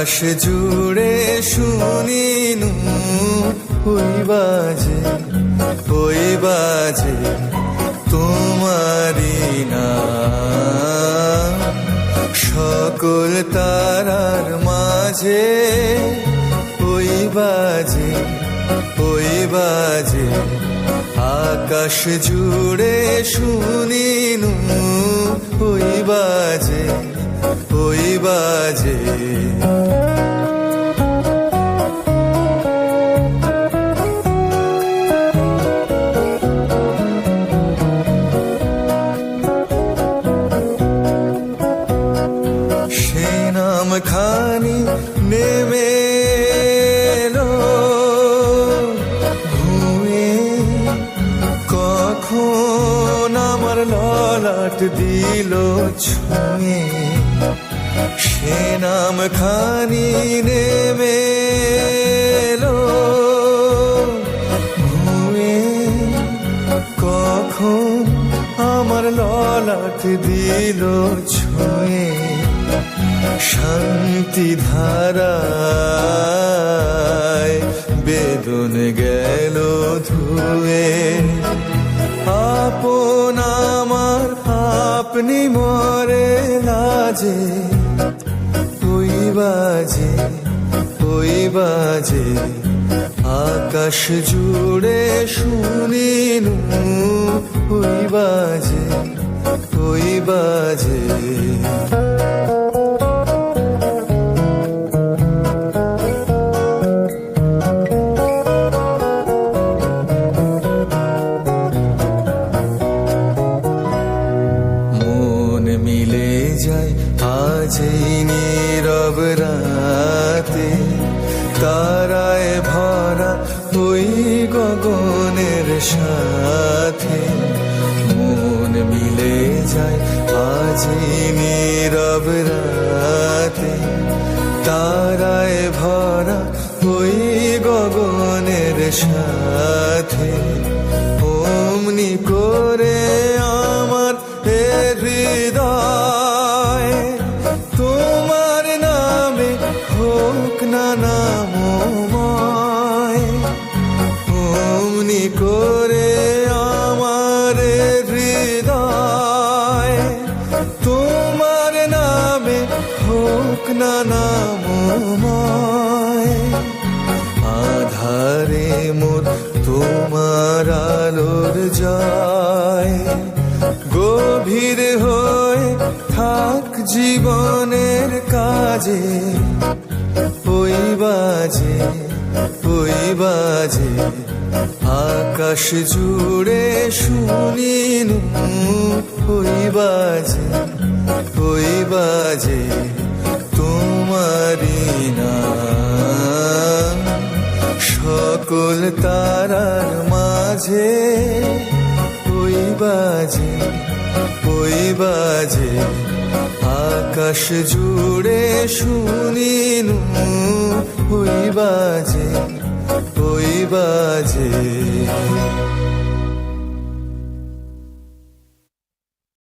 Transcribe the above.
আকাশ জুড়ে শুনিনু ওই বাজে তোমারি নাম। সকল তারার মাঝে ওই বাজে আকাশ জুড়ে শুনিনু ওই বাজে সে নাম খানি নেমে এলো ভুঁয়ে, কখন আমার ললাট দিল ছুঁয়ে। সে নাম খানি নেমে এলো ভুঁয়ে, কখন আমার ললাট দিল ছুঁয়ে। শান্তি ধারায় বেদন গেল ধুয়ে, আপন আমার আপনি মরে লাজে ওই বাজে আকাশ জুড়ে শুনিনু ওই বাজে মন মিলে যায় আজ এই নীরব রাতে, তারায় ভরা ওই গগনের সাথে। মন মিলে যায় আজ এই নীরব রাতে, তারায় ভরা ওই গগনের সাথে। অমনি করে আমার হৃদয় তোমার নামে হোক না নামময়। অমনি করে আমার হৃদয় তোমার নামে হোক না নামময়। আধারে মোর তোমার আলোর জয়, গভীর হয়ে থাক জীবনের কাজে ওই বাজে আকাশ জুড়ে শুনিনু ওই বাজে তোমারি নাম। সকল তারার মাঝে ওই বাজে আকাশ জুড়ে শুনিনু ওই বাজে